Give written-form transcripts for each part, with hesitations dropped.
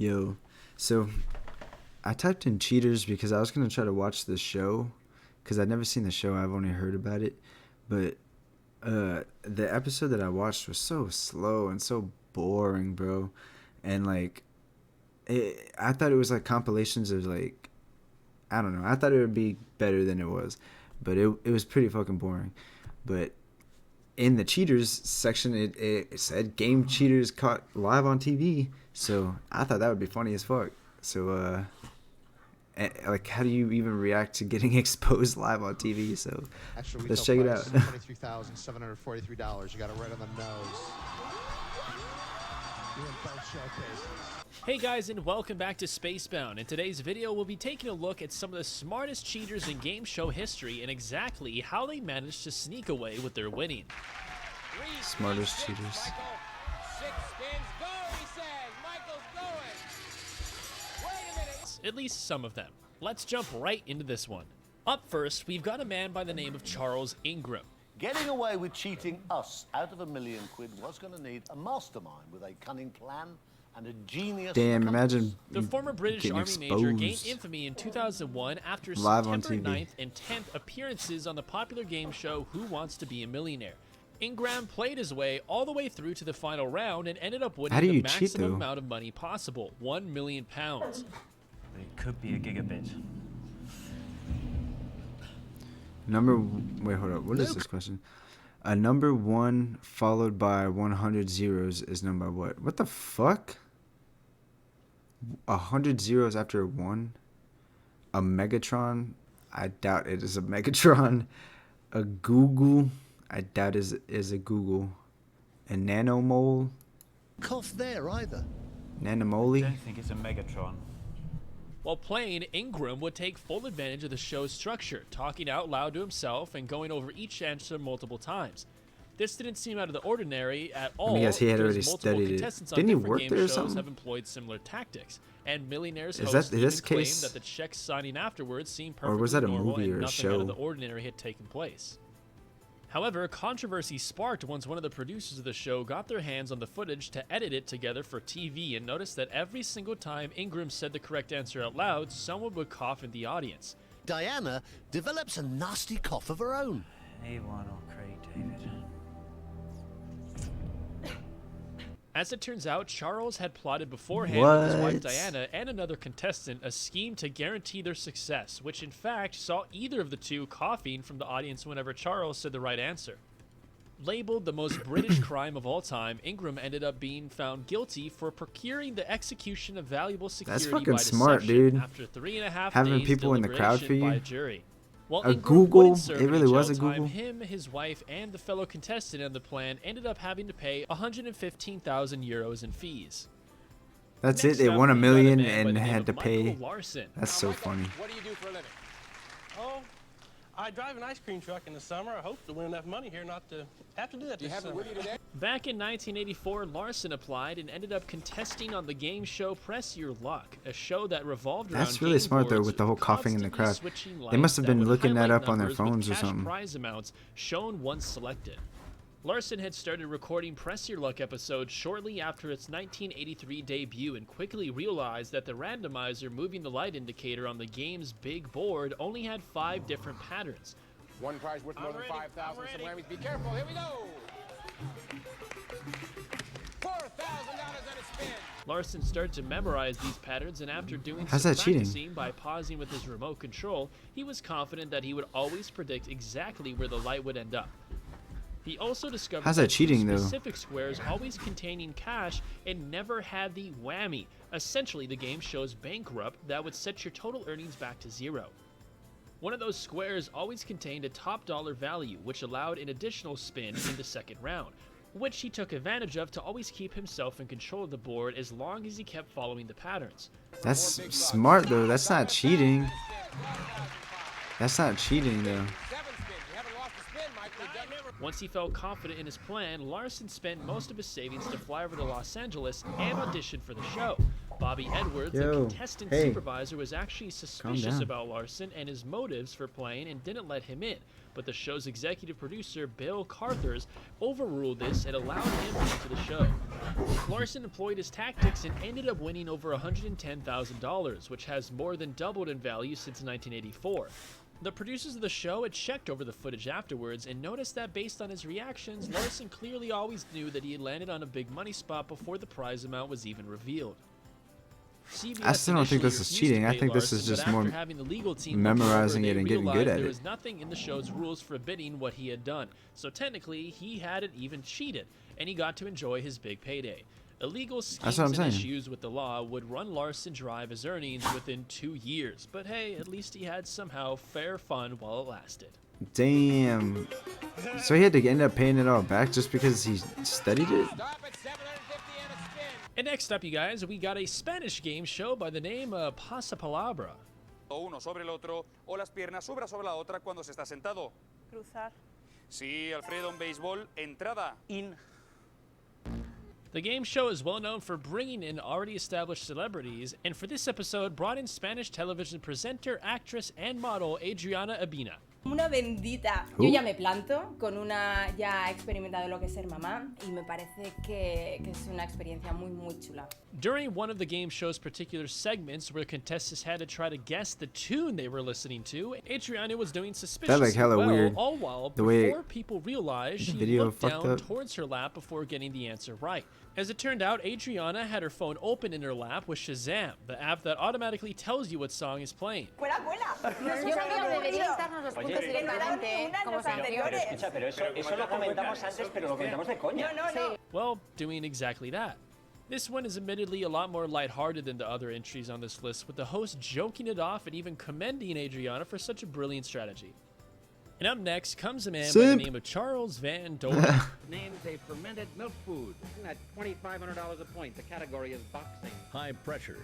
Yo, so I typed in cheaters because I was gonna try to watch the show, because I'd never seen the show. I've only heard about it, but the episode that I watched was so slow and so boring, bro. And like, I thought it was like compilations of like, I don't know. I thought it would be better than it was, but it was pretty fucking boring. But in the cheaters section, it said game cheaters caught live on TV. So I thought that would be funny as fuck. So like, how do you even react to getting exposed live on TV? So let's check it out. $23,743. You got it right on the nose. Doing both showcases. Hey guys, and welcome back to Spacebound. In today's video, we'll be taking a look at some of the smartest cheaters in game show history and exactly how they managed to sneak away with their winning. Smartest cheaters. Six spins, go, he says. Michael's going. Wait a minute. At least some of them. Let's jump right into this one. Up first, we've got a man by the name of Charles Ingram. Getting away with cheating us out of £1 million was going to need a mastermind with a cunning plan and a genius. Damn, imagine The former British getting Army major gained exposed infamy in 2001 after live on September TV. 9th and 10th appearances on the popular game show Who Wants to Be a Millionaire. Ingram played his way all the way through to the final round and ended up winning How do the you cheat, maximum though? amount of money possible, £1 million. But it could be a gigabit. Wait, hold up. What is this question? A number 1 followed by 100 zeros is number what? What the fuck? 100 zeros after 1? A Megatron? I doubt it is a Megatron. A Google? I doubt is a Google. A Nanomole? Cough there either. I Nanomole? don't think it's a Megatron. While playing, Ingram would take full advantage of the show's structure, talking out loud to himself and going over each answer multiple times. This didn't seem out of the ordinary at all. guess he had because already multiple studied it. contestants on Didn't he different work game there or shows something? have employed similar tactics, and Millionaire's Is host that even this claimed case? that the checks signing afterwards seemed Or perfectly was that a normal movie and or a nothing out of the show? ordinary had taken place. However, controversy sparked once one of the producers of the show got their hands on the footage to edit it together for TV and noticed that every single time Ingram said the correct answer out loud, someone would cough in the audience. Diana develops a nasty cough of her own. A1 or Craig David. As it turns out, Charles had plotted beforehand with his wife What? Diana and another contestant a scheme to guarantee their success, which in fact saw either of the two coughing from the audience whenever Charles said the right answer. Labeled the most British crime of all time, Ingram ended up being found guilty for procuring the execution of valuable security fucking by smart, deception dude. after 3.5 Having days people in the crowd for deliberation by you? a jury. While A Ingram Google? wouldn't serve It really any was jail a time, Google? him, his wife, and the fellow contestant on the plan ended up having to pay 115,000 euros in fees. That's Next it. They up, won $1 we've got million man by and the name had of to Michael pay. Larson. That's so funny. What do you do for a living? Oh, I drive an ice cream truck in the summer. I hope to win enough money here not to have to do that Do you this have it summer. with you today? Back in 1984, Larson applied and ended up contesting on the game show Press Your Luck, a show that revolved around That's really game smart, though, boards with the whole coughing in the constantly crowd. switching They lights must have that been would looking that highlight up on their numbers with phones or cash something. prize amounts shown once selected. Larson had started recording Press Your Luck episodes shortly after its 1983 debut and quickly realized that the randomizer moving the light indicator on the game's big board only had 5 different patterns. One prize worth more I'm than ready. 5,000. I'm Some ready. Whammies. Be careful. Here we go. $4,000 on a spin. Larson started to memorize these patterns, and after doing How's some that cheating? practicing by pausing with his remote control, he was confident that he would always predict exactly where the light would end up. He also discovered How's that that cheating, though? specific squares always containing cash and never had the whammy, essentially the game show's bankrupt that would set your total earnings back to 0. One of those squares always contained a top dollar value, which allowed an additional spin in the second round, which he took advantage of to always keep himself in control of the board as long as he kept following the patterns. That's smart, though. That's not cheating. That's not cheating, though. 7 spins. You haven't lost a spin, Michael. You've done Once he felt confident in his plan, Larson spent most of his savings to fly over to Los Angeles and audition for the show. Bobby Edwards, the Yo, contestant hey. supervisor, was actually suspicious down. about Larson and his motives for playing and didn't let him in. But the show's executive producer, Bill Carthers, overruled this and allowed him into the show. Larson employed his tactics and ended up winning over $110,000, which has more than doubled in value since 1984. The producers of the show had checked over the footage afterwards and noticed that based on his reactions, Larson clearly always knew that he had landed on a big money spot before the prize amount was even revealed. CBS I still don't think this is initially cheating. I refused to think pay this is Larson, just but more after having the legal team look memorizing over, it they and getting good realized at there it. was nothing in the show's rules forbidding what he had done. So technically, he hadn't even cheated, and he got to enjoy his big payday. Illegal schemes what I'm and saying. issues with the law would run Larson dry of his earnings within 2 years. But hey, at least he had somehow fair fun while it lasted. Damn. So he had to end up paying it all back just because he studied it? Stop at 750 and a spin. And next up, you guys, we got a Spanish game show by the name of Pasapalabra. Uno sobre el otro o las piernas sobre la otra cuando se está sentado. Cruzar. Sí, Alfredo, en béisbol, entrada. In. The game show is well known for bringing in already established celebrities, and for this episode brought in Spanish television presenter, actress, and model Adriana Abina. Una bendita. Who? Yo ya me planto con una, ya he experimentado lo que es ser mamá y me parece que es una experiencia muy, muy chula. During one of the game show's particular segments where contestants had to try to guess the tune they were listening to, Adriana was doing suspiciously like hella well, weird. all while The way before people realized she video looked fucked down up. towards her lap before getting the answer right. As it turned out, Adriana had her phone open in her lap with Shazam, the app that automatically tells you what song is playing. ¡Cuela, cuela! Yo creo que deberíais darnos los puntos directamente, como los anteriores. Pero eso lo comentamos antes, pero lo comentamos de coña. Well, doing exactly that. This one is admittedly a lot more lighthearted than the other entries on this list, with the host joking it off and even commending Adriana for such a brilliant strategy. And up next comes a man by the Simp. name of Charles Van Doren. Name is a fermented milk food. At $2,500 a point. The category is boxing. High pressure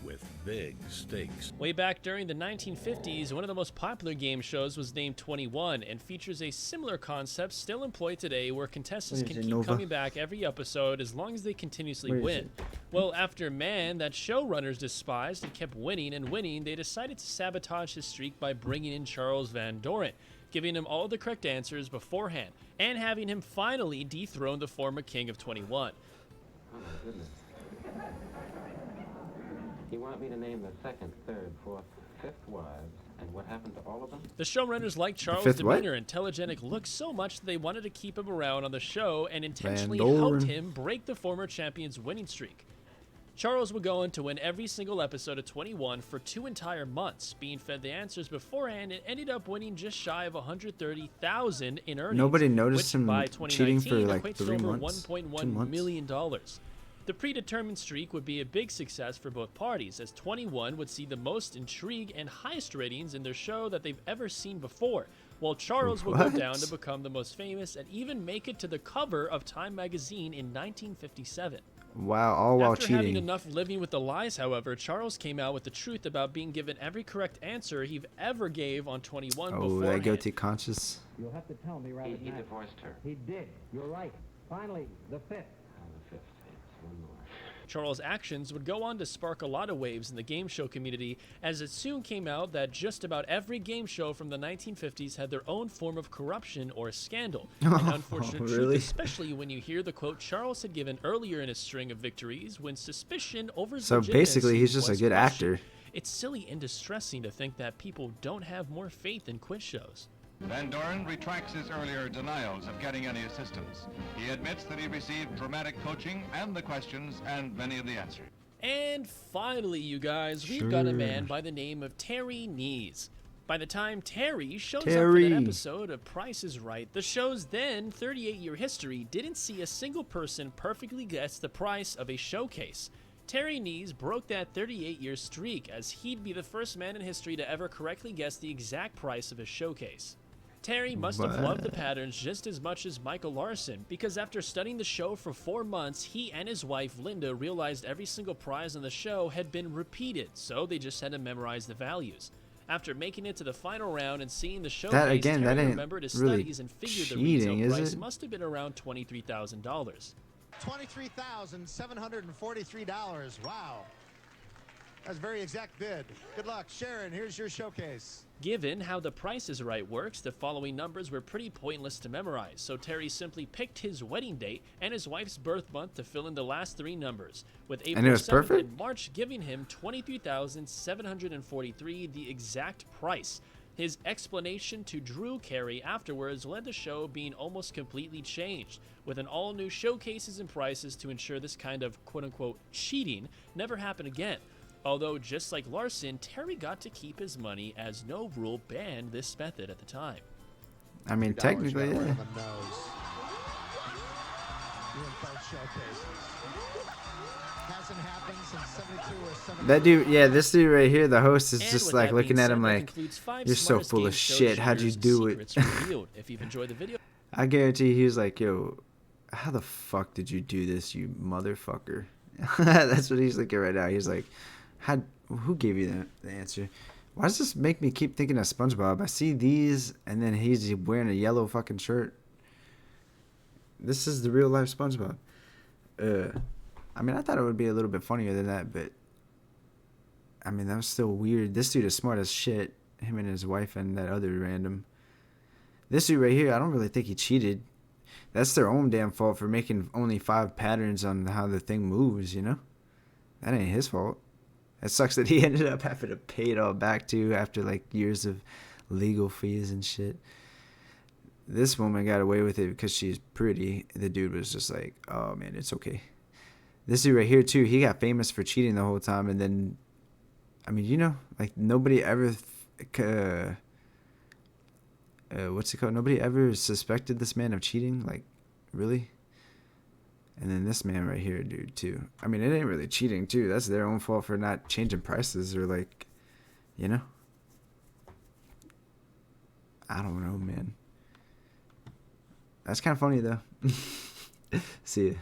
with big stakes. Way back during the 1950s, one of the most popular game shows was named 21 and features a similar concept still employed today where contestants What is can it, keep Nova? coming back every episode as long as they continuously Where is win. Well, after Man that showrunners despised and kept winning and winning, they decided to sabotage his streak by bringing in Charles Van Doren, giving him all the correct answers beforehand, and having him finally dethrone the former king of 21. Oh my goodness. You want me to name the second, third, fourth, fifth wives, and what happened to all of them? The showrunners liked Charles' fifth what? demeanor and telegenic look so much that they wanted to keep him around on the show and intentionally Van helped Doren. him break the former champion's winning streak. Charles would go on to win every single episode of 21 for 2 entire months, being fed the answers beforehand and ended up winning just shy of $130,000 in earnings. Nobody noticed which him by cheating for 2019 like equates to 3 over months. 2 $1.1 months. million. The predetermined streak would be a big success for both parties, as 21 would see the most intrigue and highest ratings in their show that they've ever seen before, while Charles would go What? down to become the most famous and even make it to the cover of Time magazine in 1957. Wow, all while After having cheating. enough living with the lies, however, Charles came out with the truth about being given every correct answer he ever gave on 21 Oh, beforehand. that guilty conscious. You'll have to tell me right He divorced her. He did. You're right. Finally, the fifth. The fifth. It's one more. Charles' actions would go on to spark a lot of waves in the game show community, as it soon came out that just about every game show from the 1950s had their own form of corruption or scandal. An unfortunate truth, really? especially when you hear the quote Charles had given earlier in his string of victories when suspicion over his So basically, he's legitimacy just a was good questioned. actor. It's silly and distressing to think that people don't have more faith in quiz shows. Van Doren retracts his earlier denials of getting any assistance. He admits that he received dramatic coaching and the questions and many of the answers. And finally, you guys, we've got a man Sure. by the name of Terry Nees. By the time Terry shows up Terry. in an episode of Price is Right, the show's then 38-year history didn't see a single person perfectly guess the price of a showcase. Terry Nees broke that 38-year streak, as he'd be the first man in history to ever correctly guess the exact price of a showcase. Terry must have loved the patterns just as much as Michael Larson, because after studying the show for 4 months, he and his wife Linda realized every single prize on the show had been repeated, so they just had to memorize the values. After making it to the final round and seeing the showcase, again, that Terry ain't remembered his really studies and figured the cheating, retail is price it? must have been around $23,000. $23,743. Wow. That's a very exact bid. Good luck. Sharon, here's your showcase. Given how the Price is Right works, the following numbers were pretty pointless to memorize, so Terry simply picked his wedding date and his wife's birth month to fill in the last 3 numbers, with And it April was 7th perfect? and March giving him $23,743, the exact price. His explanation to Drew Carey afterwards led the show being almost completely changed, with an all-new showcases and prices to ensure this kind of quote-unquote cheating never happened again. Although, just like Larson, Terry got to keep his money as no rule banned this method at the time. I mean, technically, right yeah. on the nose. Doing both showcases. Hasn't happened since 72 or 73. That dude, yeah, this dude right here, the host, is And just with like that looking being at said, him that like, concludes 5 you're so smartest full game of show shit. How'd you cheaters' do it? secrets revealed. If you've enjoyed the video, I guarantee he was like, yo, how the fuck did you do this, you motherfucker? That's what he's looking right now. He's like, who gave you the answer? Why does this make me keep thinking of SpongeBob? I see these, and then he's wearing a yellow fucking shirt. This is the real life SpongeBob. I mean, I thought it would be a little bit funnier than that, but I mean, that was still weird. This dude is smart as shit. Him and his wife and that other random. This dude right here, I don't really think he cheated. That's their own damn fault for making only 5 patterns on how the thing moves, you know? That ain't his fault. It sucks that he ended up having to pay it all back too after like years of legal fees and shit. This woman got away with it because she's pretty. The dude was just like, oh man, it's okay. This dude right here too, he got famous for cheating the whole time, and then, I mean, you know, like nobody ever, what's it called? Nobody ever suspected this man of cheating, like, really? And then this man right here, dude, too. I mean, it ain't really cheating, too. That's their own fault for not changing prices or, like, you know? I don't know, man. That's kind of funny, though. See ya.